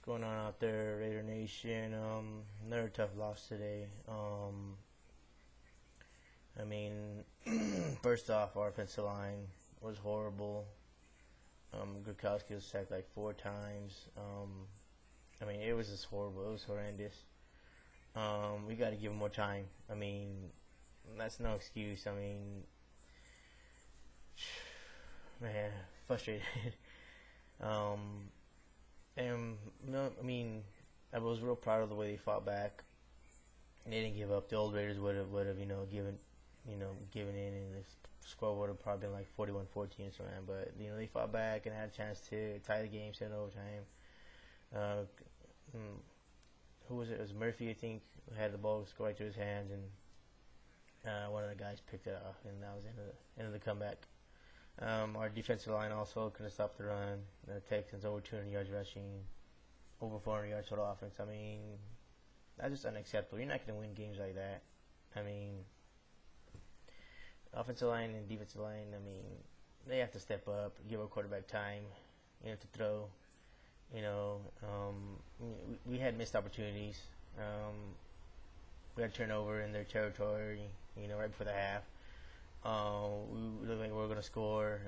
going on out there, Raider Nation? Another tough loss today. I mean, first off, our offensive line was horrible. Gurkowski was sacked like 4 times. I mean, it was just horrible. It was horrendous. We got to give him more time. I mean, that's no excuse. I mean, man, frustrated. um, and no, I mean, I was real proud of the way they fought back. They didn't give up. The old Raiders would have given in, and the score would have probably been like 41-14 or something. But they fought back and had a chance to tie the game, send overtime. Who was it? It was Murphy, I think, who had the ball go right to his hands, and one of the guys picked it off, and that was the end of the comeback. Our defensive line also couldn't stop the run. The Texans over 200 yards rushing, over 400 yards total offense. I mean, that's just unacceptable. You're not going to win games like that. I mean, offensive line and defensive line, I mean, they have to step up, give our quarterback time, to throw. We had missed opportunities. We had a turnover in their territory, right before the half. We looked like we were going to score.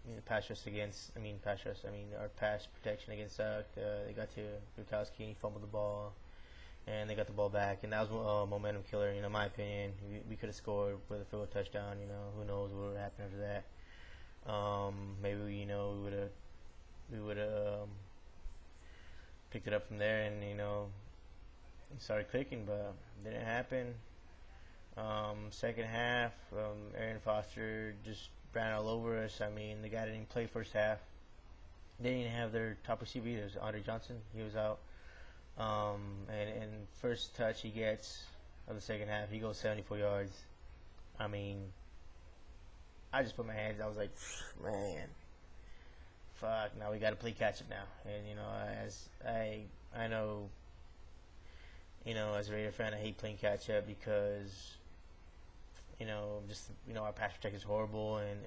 Our pass protection against sucked. They got to Gurkowski, and he fumbled the ball, and they got the ball back, and that was a momentum killer. In my opinion, we could have scored with a field goal touchdown. Who knows what would happen after that? Maybe we would have picked it up from there, and started clicking, but it didn't happen. Second half, Aaron Foster just ran all over us. I mean, the guy didn't play first half. They didn't have their top receiver either. It was Andre Johnson. He was out. And first touch he gets of the second half, he goes 74 yards. I mean, I just put my hands. I was like, man, fuck. Now we got to play catch up now. And as I know, as a Raider fan, I hate playing catch up because our pass protection is horrible, and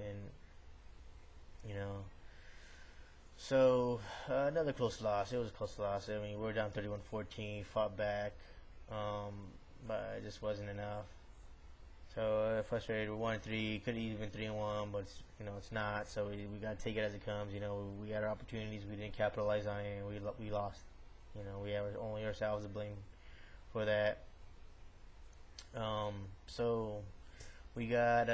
so another close loss. It was a close loss. I mean, we were down 31-14, fought back, but it just wasn't enough. So frustrated. We're 1-3. Could have even been 3-1, but it's not. So we got to take it as it comes. We had our opportunities. We didn't capitalize on it, and we lost. We have only ourselves to blame for that. So we got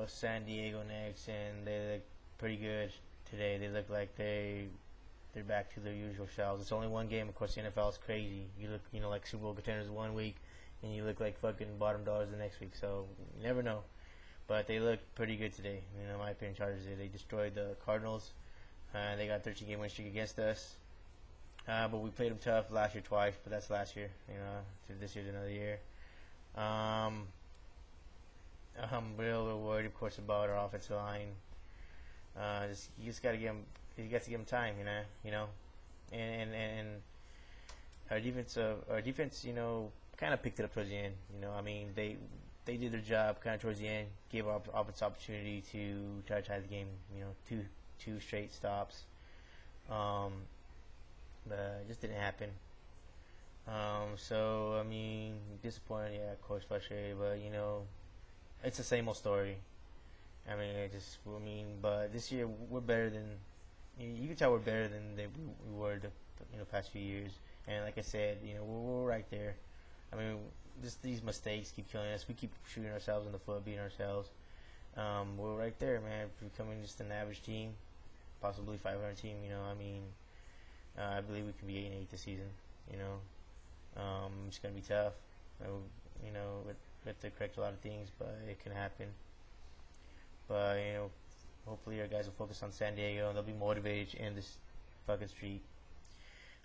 San Diego next, and they look pretty good today. They look like they're back to their usual selves. It's only one game. Of course, the NFL is crazy. You look, like Super Bowl contenders one week, and you look like fucking bottom dollars the next week. So you never know. But they look pretty good today. In my opinion, Chargers they destroyed the Cardinals. They got a 13-game win streak against us. But we played them tough last year twice, but that's last year. This year's another year. I'm real worried, of course, about our offensive line. You just gotta give them time, and our defense, kind of picked it up towards the end. I mean, they did their job kind of towards the end, gave our offense opportunity to try to tie the game. Two straight stops. But it just didn't happen. So I mean, disappointed, yeah, of course, frustrated, but it's the same old story. But this year we're better than. You can tell we're better than we were the past few years. And like I said, we're right there. I mean, just these mistakes keep killing us. We keep shooting ourselves in the foot, beating ourselves. We're right there, man. Becoming just an average team, possibly 500 team. I believe we can be 8-8 this season. It's gonna be tough. We have to correct a lot of things, but it can happen. But hopefully our guys will focus on San Diego and they'll be motivated to end this fucking streak.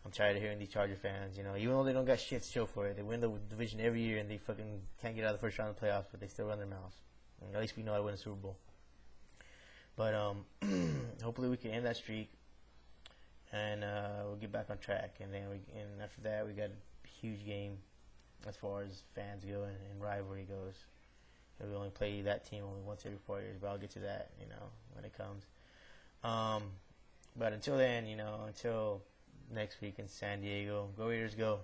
I'm tired of hearing these Charger fans. Even though they don't got shit to show for it, they win the division every year and they fucking can't get out of the first round of the playoffs, but they still run their mouths. And at least we know how to win a Super Bowl. But hopefully we can end that streak. And we'll get back on track, and after that we got a huge game as far as fans go and rivalry goes. We only play that team only once every 4 years, but I'll get to that, when it comes. But until then, until next week in San Diego. Go Raiders, go!